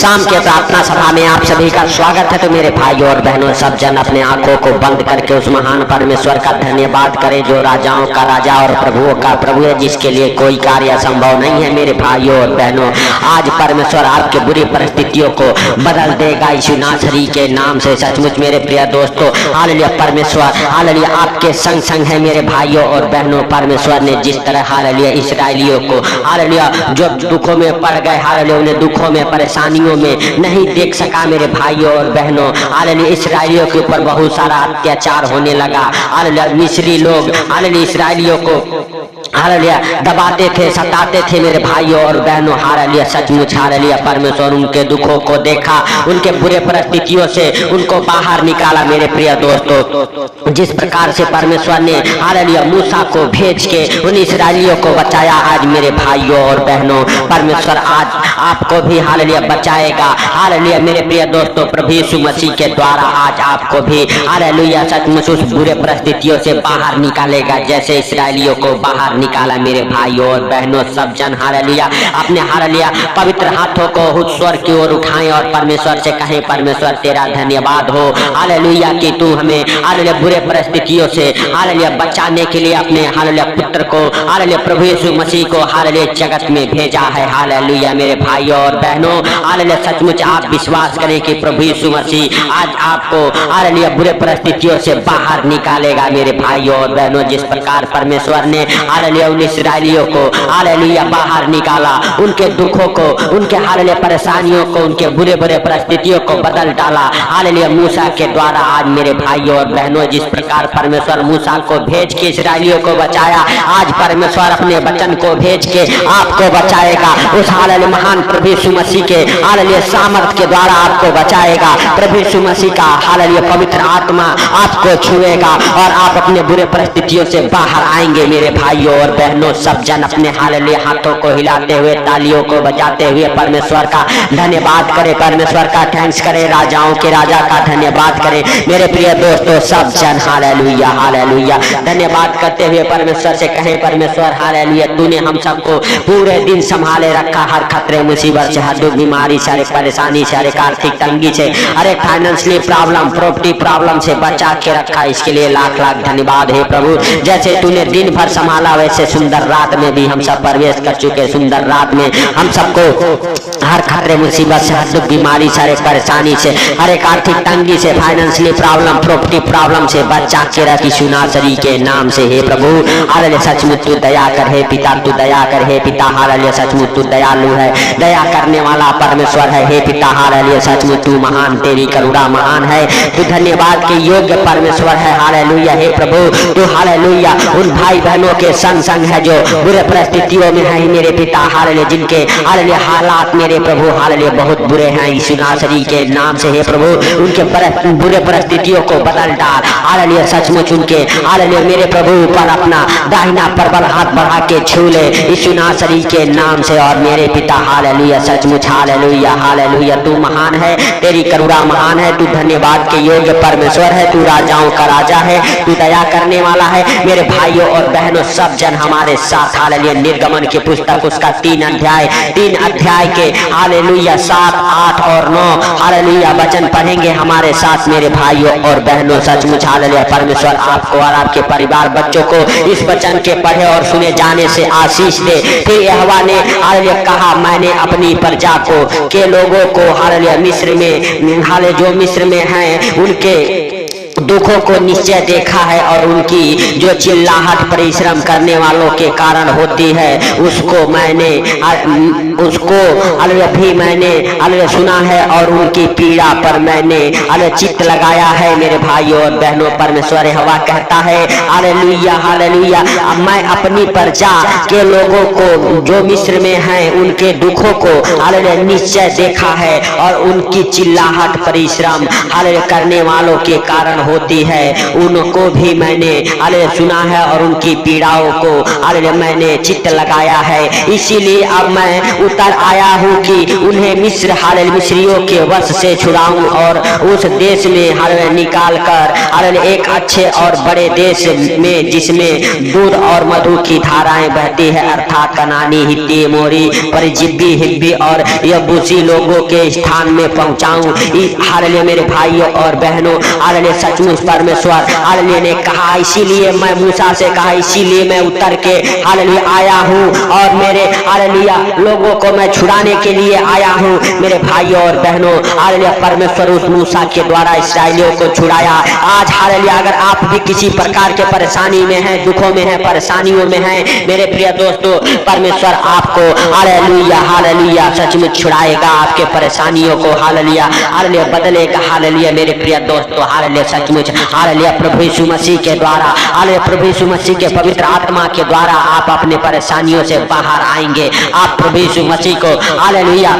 शाम के प्रार्थना सभा में आप सभी का स्वागत है। तो मेरे भाइयों और बहनों, सब जन अपने आंखों को बंद करके उस महान परमेश्वर का धन्यवाद करें जो राजाओं का राजा और प्रभुओं का प्रभु है, जिसके लिए कोई कार्य असंभव नहीं है। मेरे भाइयों और बहनों, आज परमेश्वर आपके बुरी परिस्थितियों को बदल देगा यीशु नासरी के नाम से। सचमुच मेरे प्रिय दोस्तों, हालेलुया, परमेश्वर हालेलुया आपके संग संग है। मेरे भाइयों और बहनों, परमेश्वर ने जिस तरह हालेलुया इस्राएलियों को हालेलुया जो दुखों में पड़ गए, हालेलुया उन्हें दुखों में परेशानियों में नहीं देख सका। मेरे भाइयों और बहनों, हालेलुया इस्राएलियों के ऊपर बहुत सारा अत्याचार होने लगा। हालेलुया मिस्री लोग हालेलुया इस्राएलियों को हालेलुया दबाते थे, सताते थे। मेरे भाइयों और बहनों, हालेलुया सचमुच हालेलुया परमेश्वर उनके दुखों को देखा, उनके बुरे परिस्थितियों से उनको बाहर निकाला। मेरे प्रिय दोस्तों, जिस प्रकार से परमेश्वर ने हालेलुया मूसा को भेज के उन इस्राएलियों को बचाया, आज मेरे भाइयों और बहनों परमेश्वर आज आपको भी हालेलुया बचाएगा। हालेलुया मेरे प्रिय दोस्तों, प्रभु यीशु मसीह के द्वारा आज आपको भी हालेलुया सचमुच उस बुरे परिस्थितियों से बाहर निकालेगा, जैसे इस्राएलियों को बाहर निकाला। मेरे भाइयों और बहनों, सब जन हालेलुया अपने हालेलुया पवित्र हाथों को ईश्वर की ओर उठाएं और परमेश्वर से कहें, परमेश्वर तेरा धन्यवाद हो हालेलुया कि तू हमें हालेलुया बुरे परिस्थितियों से हालेलुया बचाने के लिए अपने हालेलुया पुत्र को हालेलुया प्रभु यीशु मसीह को हालेलुया जगत में भेजा है। हालेलुया मेरे भाइयों और बहनों, हालेलुया सचमुच आप विश्वास करें कि प्रभु यीशु मसीह आज आपको हालेलुया बुरे परिस्थितियों से बाहर निकालेगा। मेरे भाइयों और बहनों, जिस प्रकार परमेश्वर ने हालेलुया उन इस्राएलियों को हालेलुया बाहर निकाला, उनके दुखों को, उनके हालेलुया परेशानियों को, उनके बुरे बुरे परिस्थितियों को बदल डाला हालेलुया मूसा के द्वारा। आज मेरे भाइयों और बहनों, जिस प्रकार परमेश्वर मूसा को भेज के इस्राएलियों को बचाया, आज परमेश्वर अपने वचन को भेज के आपको बचाएगा। उस हालेलुया महान प्रभु यीशु मसीह के हालेलुया सामर्थ के द्वारा आपको बचाएगा। प्रभु यीशु मसीह का हालेलुया पवित्र आत्मा आपको छुएगा और आप अपने बुरे परिस्थितियों से बाहर आएंगे। मेरे भाइयों और बहनों, सब जन अपने हालेलुया हाथों को हिलाते हुए, तालियों को बजाते हुए परमेश्वर का धन्यवाद करें, परमेश्वर का थैंक्स करें, राजाओं के राजा का धन्यवाद करें। मेरे प्रिय दोस्तों, सब जन हालेलुया हालेलुया धन्यवाद करते हुए परमेश्वर से कहें, परमेश्वर हालेलुया तूने हम सबको पूरे दिन संभाले रखा, हर खतरे मुसीबत से, हर दुख बीमारी से, हर एक परेशानी से, हर एक आर्थिक तंगी से, हर एक फाइनेंशियल प्रॉब्लम, प्रॉपर्टी प्रॉब्लम से बचा के रखा। इसके लिए लाख लाख धन्यवाद है प्रभु। जैसे तूने दिन भर संभाला, वैसे सुंदर रात में भी हम सब प्रवेश कर चुके। सुंदर रात में हम सबको हर खतरे मुसीबत से, हर दुख बीमारी से, हर एक परेशानी से, हर एक आर्थिक तंगी से, फाइनेंशियल प्रॉब्लम, प्रॉपर्टी प्रॉब्लम से बचा के रखी यीशु नासरी के नाम से। हे प्रभु हालेलुया सचमुच तू दया कर, हे पिता तू दया कर, हे पिता हालेलुया सचमुच तू दयालु है, दया करने वाला परमेश्वर है। हे पिता हालेलुया सचमुच तू महान, तेरी करुणा महान है, तू धन्यवाद के योग्य परमेश्वर है। हालेलुया हे प्रभु तू हालेलुया उन भाई बहनों के संग संग है जो बुरे परिस्थितियों में है। मेरे पिता हालेलुया जिनके हालेलुया हालात मेरे प्रभु हालेलुया बहुत बुरे हैं, यीशु नासरी के नाम से। हे प्रभु उनके बुरे परिस्थितियों को बदल डाल हालेलुया सचमुच उनके हालेलुया मेरे प्रभु ऊपर अपना दाहिना प्रबल हाथ बढ़ा के छू ले यीशु नासरी के नाम से। और मेरे पिता हालेलुया सचमुच हालेलुया हालेलुया तू महान है, तेरी करुणा महान है, तू धन्यवाद के योग्य परमेश्वर है, तू राजाओं का राजा है, तू दया करने वाला है। मेरे भाइयों और बहनों, सब जन हमारे साथ हालेलुया निर्गमन की पुस्तक उसका 3 अध्याय के हालेलुया 7, 8 और 9 हालेलुया वचन पढ़ेंगे हमारे साथ। मेरे भाइयों और बहनों, सचमुच हालेलुया परमेश्वर आपको और आपके परिवार बच्चों को इस वचन के पढ़े और सुने जाने से आशीष दे। फिर यहोवा ने हालेलुया कहा, मैंने अपनी प्रजा को के लोगों को हालेलुया मिस्र में हाले जो मिस्र में हैं उनके दुखों को निश्चय देखा है और उनकी जो चिल्लाहट परिश्रम करने वालों के कारण होती है उसको भी मैंने सुना है और उनकी पीड़ा पर मैंने चित्त लगाया है। मेरे भाइयों और बहनों, परमेश्वर यहोवा कहता है हालेलुया हालेलुया मैं अपनी प्रजा के लोगों को जो मिस्र में हैं उनके दुखों को हालेलुया निश्चय देखा है और उनकी चिल्लाहट परिश्रम हालेलुया करने वालों के कारण होती होती है उनको भी मैंने अरे सुना है और उनकी पीड़ाओं को अरे मैंने चित्त लगाया है। इसीलिए अब मैं उतर आया हूँ कि उन्हें मिस्र हाल मिस्रियों के वश से छुड़ाऊं और उस देश में हर निकाल कर अरे एक अच्छे और बड़े देश में जिसमें दूध और मधु की धाराएं बहती है अर्थात कनानी, हित्ती, मोरी, परिजिब्बी, हिब्बी और यबूसी लोगों के स्थान में पहुंचाऊं। हालेलुया मेरे भाइयों और बहनों, हालेलुया सचमुच परमेश्वर हालेलुया ने कहा, इसीलिए मैं मूसा से कहा, इसीलिए मैं उतर के हालेलुया आया हूँ और मेरे हालेलुया लोगों को मैं छुड़ाने के लिए आया हूँ। मेरे भाइयों और बहनों, हालेलुया परमेश्वर उस मूसा के द्वारा इस्राएलियों को छुड़ाया। आज हालेलुया अगर आप भी किसी प्रकार के परेशानी में हैं, दुखों में हैं, परेशानियों में हैं, मेरे प्रिय दोस्तों, परमेश्वर आपको हालेलुया हालेलुया सचमुच छुड़ाएगा, आपके परेशानियों को हालेलुया हालेलुया बदलेगा। हालेलुया मेरे प्रिय दोस्तों, हालेलुया सचमुच हालेलुया प्रभु यीशु मसीह के द्वारा, हालेलुया प्रभु यीशु मसीह के पवित्र आत्मा के द्वारा आप अपने परेशानियों से बाहर आएंगे। आप प्रभु यीशु मसीह को हालेलुया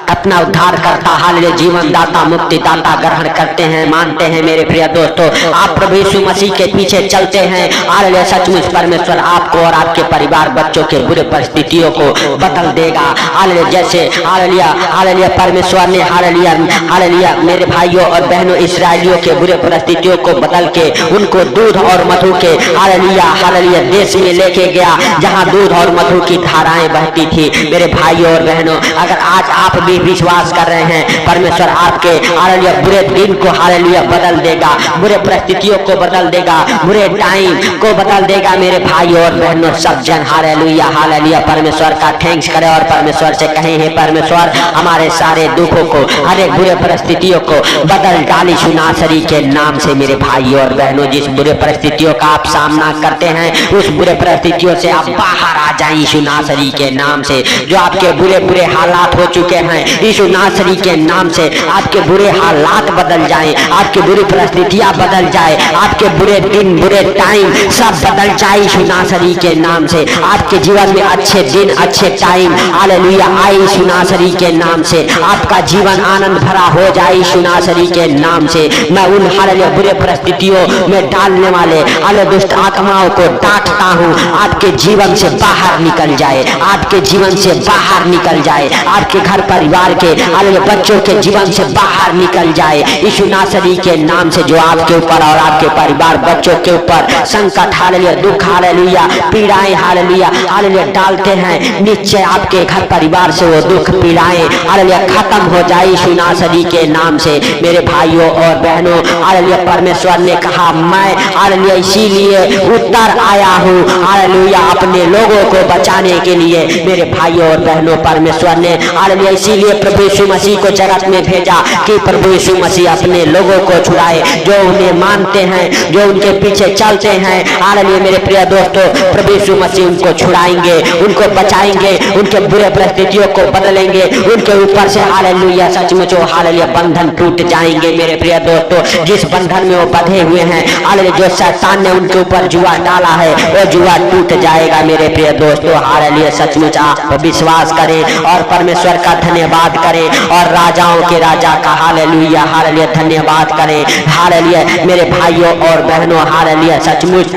अपना उद्धार करता, हालेलुया जीवन दाता, मुक्ति दाता ग्रहण करते हैं, मानते हैं। मेरे प्रिय दोस्तों, आप प्रभु यीशु मसीह के पीछे चलते हैं, हालेलुया सचमुच परमेश्वर आपको और आपके परिवार बच्चों के बुरे परिस्थितियों को बदल देगा। हालेलुया जैसे हालेलुया हालेलुया परमेश्वर ने हालेलुया हालेलुया मेरे भाइयों और बहनों इस्राएलियों के बुरे परिस्थितियों को बदल के उनको दूध और मधु के हालेलुया हालेलुया देश में लेके गया जहां दूध और मधु की धाराएं बहती थी। मेरे भाइयों और बहनों, अगर आज आप भी विश्वास कर रहे हैं, परमेश्वर आपके हालेलुया बुरे दिन को हालेलुया बदल देगा, बुरे परिस्थितियों को बदल देगा, बुरे टाइम को बदल देगा। मेरे भाइयों और बहनों सब जन हालेलुया हालेलुया परमेश्वर का थैंक्स करें और परमेश्वर से कहें, हे परमेश्वर हमारे सारे दुखों को, हर एक बुरे परिस्थितियों को बदल डाली यीशु नासरी के नाम से। मेरे भाइयों और बहनों, जिस बुरे परिस्थितियों का आप सामना करते हैं, उस बुरे परिस्थितियों से आप बाहर आ जाएं यीशु नासरी के नाम से। जो आपके बुरे बुरे हालात हो चुके हैं, यीशु नासरी के नाम से आपके बुरे हालात बदल जाएं, आपकी बुरी परिस्थितियां बदल जाए, आपके बुरे दिन, बुरे टाइम सब बदल जाए यीशु नासरी के नाम से। आपके जीवन में अच्छे दिन, अच्छे टाइम हालेलुया आए यीशु नासरी के नाम से। आपका जीवन आनंद भरा हो जाए यीशु नासरी के नाम से। मैं उन हालेलुया बुरे परिस्थितियों में डालने वाले हालेलुया दुष्ट आत्माओं को डांटता हूँ, आपके जीवन से बाहर निकल जाए, आपके जीवन से बाहर निकल जाए, आपके घर परिवार के हालेलुया बच्चों के जीवन से बाहर निकल जाए यीशु नासरी के नाम से। जो आपके ऊपर और आपके परिवार बच्चों के ऊपर संकट हालेलुया दुख हालेलुया पीड़ाएं हालेलुया हालेलुया डालते हैं, निश्चय आपके घर परिवार से वो दुख पीड़ाएं हालेलुया खत्म हो जाए यीशु नासरी के नाम से। मेरे भाइयों और बहनों, हालेलुया परमेश्वर ने कहा, मैं हालेलुया इसीलिए उतर आया हूँ हालेलुया अपने लोगों को बचाने के लिए। मेरे भाइयों और बहनों, परमेश्वर ने हालेलुया इसीलिए प्रभु यीशु मसीह को जगत में भेजा कि प्रभु यीशु मसीह अपने लोगों को छुड़ाए, जो उन्हें मानते हैं, जो उनके पीछे चलते हैं। हालेलुया मेरे प्रिय दोस्तों, प्रभु यीशु मसीह उनको छुड़ाएंगे, उनको बचाएंगे, उनके बुरे परिस्थितियों को बदलेंगे, उनके ऊपर से हालेलुया सचमुच हालेलुया बंधन टूट जाएंगे। मेरे प्रिय दोस्तों, जिस बंधन में वो बंधे हुए हैं हालेलुया, जो शैतान ने उनके ऊपर जुआ डाला है, वो जुआ टूट जाएगा। मेरे प्रिय दोस्तों, हालेलुया सचमुच आप विश्वास करें और परमेश्वर का धन्यवाद करें और राजाओं के राजा का हालेलुया हालेलुया धन्यवाद करें। हालेलुया मेरे भाइयों और बहनों, हालेलुया सचमुच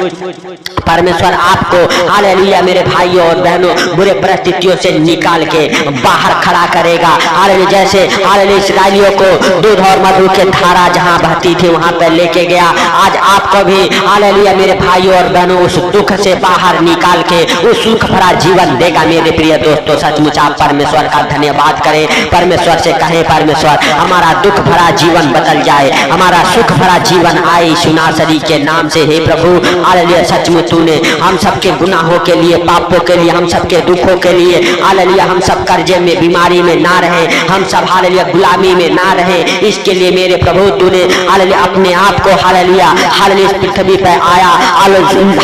परमेश्वर आपको हालेलुया मेरे भाइयों और बहनों बुरे परिस्थितियों से निकाल के बाहर खड़ा करेगा। हालेलुया जैसे हालेलुया इस्राएलियों को दूध और मधु के धारा जहां बहती थी वहां पर लेके गया, आज आपको भी हालेलुया मेरे भाइयों और बहनों उस दुख से बाहर निकाल के उस सुख भरा जीवन देगा। मेरे प्रिय दोस्तों, सचमुच आप परमेश्वर का धन्यवाद करें, परमेश्वर से कहें, परमेश्वर हमारा दुख भरा जीवन बदल जाए, हमारा सुख भरा जीवन आए यीशु नासरी के नाम से। हे प्रभु हालेलुया सचमुच तूने हम सबके गुनाहों के लिए, पापों के लिए, हम सबके दुखों के लिए हालेलुया हम सब कर्जे में, बीमारी में ना रहे, हम सब हालेलुया गुलामी में ना रहे, इसके लिए मेरे प्रभु तूने हालेलुया अपने आप को हालेलुया हालेलुया इस पृथ्वी पर आया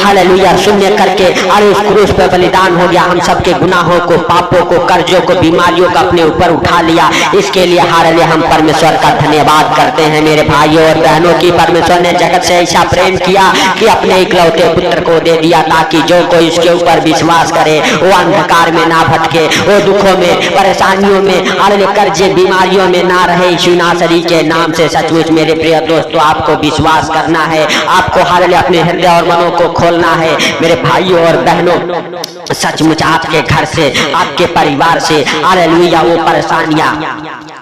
हालेलुया शून्य करके उस क्रूस पर बलिदान हो गया, हम सबके गुनाहों को, पापों को, कर्जों को, बीमारियों को अपने ऊपर उठा लिया। इसके लिए हालेलुया हम परमेश्वर का धन्यवाद करते हैं। मेरे भाइयों और बहनों की परमेश्वर ने जगत से ऐसा प्रेम किया कि अपने इकलौते पुत्र को दे दिया ताकि जो कोई उसके ऊपर विश्वास करे वो अंधकार में ना भटके, वो दुखों में, परेशानियों में, हालेलुया कर्जे बीमारियों में ना रहे। यीशु नासरी के नाम से सचमुच मेरे प्रिय दोस्तों आपको विश्वास करना है, आपको हालेलुया अपने हृदय और मनों को खोलना है। मेरे भाइयों और बहनों, सचमुच आपके घर से, आपके परिवार से हालेलुया वो परेशानियां,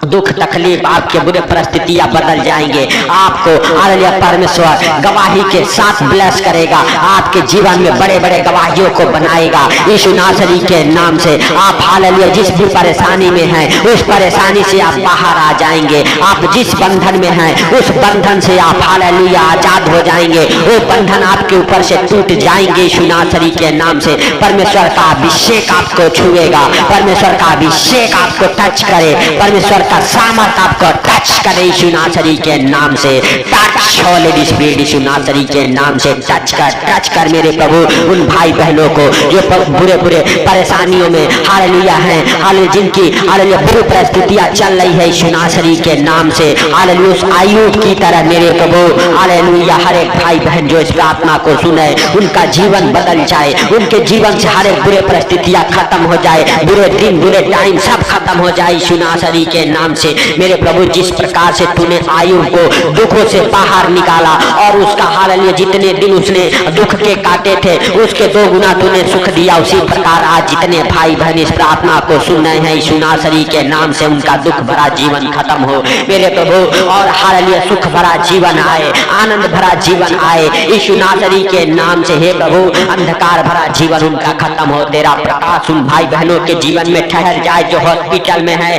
दुख तकलीफ, आपके बुरे परिस्थितियां बदल जाएंगे। आपको हालेलुया परमेश्वर गवाही के साथ ब्लेस करेगा, आपके जीवन में बड़े बड़े गवाहियों को बनाएगा यीशु नासरी के नाम से। आप हालेलुया जिस भी परेशानी में हैं उस परेशानी से आप बाहर आ जाएंगे। आप जिस बंधन में हैं उस बंधन से आप हालेलुया आजाद हो जाएंगे। वो बंधन आपके ऊपर से टूट जाएंगे यीशु नासरी के नाम से। परमेश्वर का अभिषेक आपको छुएगा, परमेश्वर का अभिषेक आपको टच करे, परमेश्वर का सामर्थ्य आपको टच करे यीशु नासरी के नाम से। टच होली स्पिरिट यीशु नासरी के नाम से टच कर मेरे प्रभु उन भाई बहनों को जो बुरे बुरे परेशानियों में हालेलुया हैं, हालेलुया जिनकी हालेलुया बुरी परिस्थितियां चल रही है यीशु नासरी के नाम से। हालेलुया उस आयुब की तरह मेरे प्रभु हालेलुया हर एक भाई बहन जो इस प्रार्थना को सुने उनका जीवन बदल जाए, उनके जीवन से हर एक बुरे परिस्थितियां खत्म हो जाए, बुरे दिन बुरे टाइम सब खत्म हो जाए यीशु नासरी के नाम से। मेरे प्रभु जिस प्रकार से तूने आयुब को दुखों से बाहर निकाला और उसका हालेलुया जितने दिन उसने दुख के काटे थे उसके 2 गुना तूने सुख दिया, उसी प्रकार आज जितने भाई बहन इस प्रार्थना को सुन रहे हैं यीशु नासरी के नाम से उनका दुख भरा जीवन खत्म हो मेरे प्रभु, और हालेलुया सुख भरा जीवन आए, आनंद भरा जीवन आए यीशु नासरी के नाम से। हे प्रभु अंधकार भरा जीवन उनका खत्म हो, तेरा प्रकाश उन भाई बहनों के जीवन में ठहर जाए जो हॉस्पिटल में है,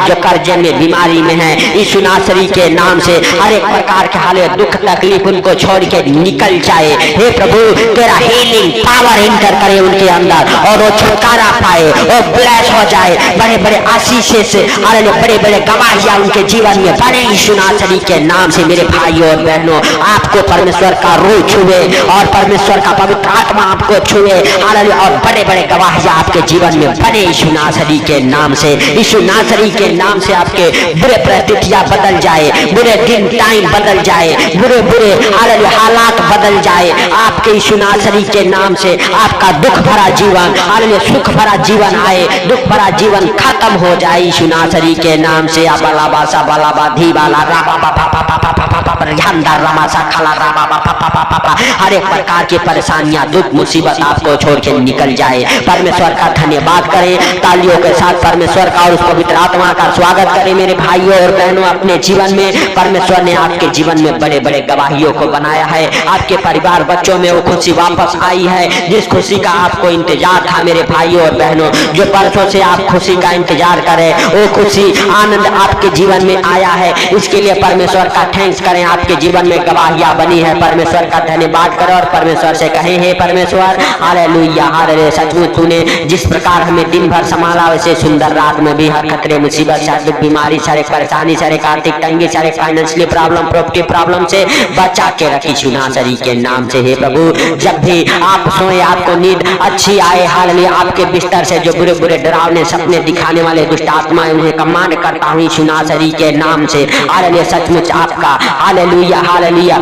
जो कर्जे में बीमारी में है यीशु नासरी के नाम से। हर एक प्रकार के हाल दुख तकलीफ उनको छोड़ के निकल जाए। हे प्रभु तेरा हीलिंग पावर एंटर करे उनके अंदर और वो छुटकारा पाए, वो ब्लेस हो जाए, बड़े बड़े आशीष से हालेलुया बड़े बड़े गवाहियां उनके जीवन में बने यीशु नासरी के नाम से। मेरे भाइयों और बहनों आपको परमेश्वर का रूह छुए और परमेश्वर का पवित्र आत्मा आपको छुए हालेलुया, और बड़े बड़े गवाहियां आपके जीवन में बने यीशु नासरी के नाम से। यीशु नासरी के नाम से आपके बुरे परिस्थितियां बदल जाए, बुरे दिन टाइम बदल जाए, बुरे बुरे हालेलुया हालात बदल जाए आपके यीशु नासरी के नाम से। आपका दुख भरा जीवन हालेलुया सुख भरा जीवन आए, दुख भरा जीवन खत्म हो जाए यीशु नासरी के नाम से। अबलाबा सा बलाबा धी बाला राबा पापा पापा पापा पापा झंडा रमा सा खला राबा पापा पापा पापा हर एक प्रकार की परेशानियां दुख मुसीबत आपको छोड़ के निकल जाए। परमेश्वर का धन्यवाद करें तालियों के साथ, परमेश्वर का और उस पवित्र आत्मा का स्वागत करें मेरे भाइयों और बहनों। अपने जीवन में परमेश्वर ने आपके जीवन में बड़े बड़े गवाहियों को बनाया है, आपके परिवार बच्चों में वो खुशी वापस आई है जिस खुशी का आपको इंतजार था मेरे भाइयों और बहनों। जो परसों से आप खुशी का इंतजार करें वो खुशी आनंद आपके जीवन में आया है, इसके लिए परमेश्वर का थैंक्स करें। आपके जीवन में गवाहियां बनी है, परमेश्वर का धन्यवाद करें और परमेश्वर से कहें हे परमेश्वर हालेलुया हालेलुया सचमुच तूने जिस प्रकार हमें दिन भर संभाला वैसे सुंदर रात में भी हर खतरे मुसीबत शारीरिक बीमारी सारे परेशानी सारे आर्थिक तंगी सारे फाइनेंशियल प्रॉब्लम प्रॉपर्टी प्रॉब्लम से बचा के रखी यीशु नासरी के नाम से। हे प्रभु जब भी आप सोए आपको नींद अच्छी आए हालेलुया, आपके बिस्तर से जो बुरे बुरे डरावने सपने दिखाने वाले दुष्ट आत्माएं उन्हें कमांड करता हूँ यीशु नासरी के नाम से। हालेलुया सचमुच आपका हालेलुया हालेलुया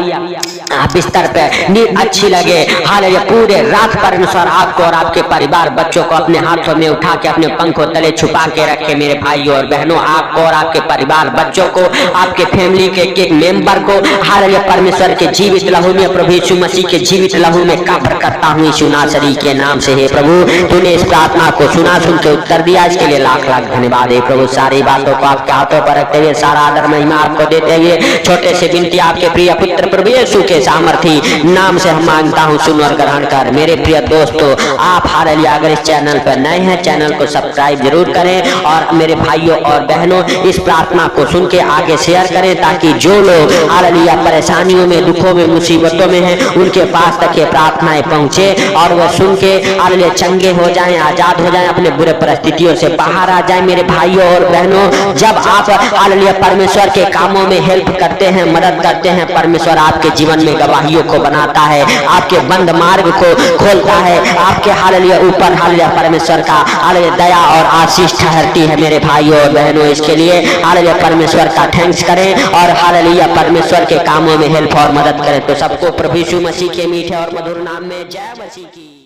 बिस्तर पे नींद अच्छी लगे हालेलुया, पूरे रात परमेश्वर आपको और आपके परिवार बच्चों को अपने हाथों में उठा के अपने पंखों तले छुपा के रखे मेरे भाइयों और बहनों। आपको और आपके परिवार बच्चों को आपके फैमिली के एक मेंबर को हालेलुया परमेश्वर के जीवित लहू में प्रभु यीशु मसीह के जीवित लहू में कवर करता हूँ यीशु नासरी के नाम से। हे प्रभु तूने इस प्रार्थना को सुना सुन के उत्तर दिया, इसके लिए लाख लाख धन्यवाद। हे प्रभु सारी बातों को आपके हाथों पर रखते हुए सारा आदर महिमा आपको देते हुए छोटे से विनती आपके प्रिय पुत्र प्रभु यीशु के सामर्थी नाम से हम मांगता हूँ, सुन और ग्रहण कर। मेरे प्रिय दोस्तों आप हालेलुया अगर इस चैनल पर नए हैं चैनल को सब्सक्राइब जरूर करें और मेरे भाइयों और बहनों इस प्रार्थना को सुन के आगे शेयर करें ताकि जो लोग हालेलुया परेशानियों में दुखों में मुसीबतों में हैं उनके पास तक ये प्रार्थनाएं पहुंचे और वह सुन के हालेलुया चंगे हो जाएं, आजाद हो जाएं, अपने बुरे परिस्थितियों से बाहर आ जाएं। मेरे भाइयों और बहनों जब आप हालेलुया परमेश्वर के कामों में हेल्प करते हैं मदद करते हैं परमेश्वर आपके जीवन में गवाहियों को बनाता है, आपके बंद मार्ग को खोलता है, आपके हालेलुया ऊपर हालेलुया परमेश्वर का हालेलुया दया और आशीष ठहरती है मेरे भाइयों और बहनों। इसके लिए हालेलुया परमेश्वर का थैंक्स करें और हालेलुया परमेश्वर के कामों में हेल्प और मदद करें। तो सबको प्रभु यीशु मसीह के मीठे और मधुर नाम में जय मसीह की।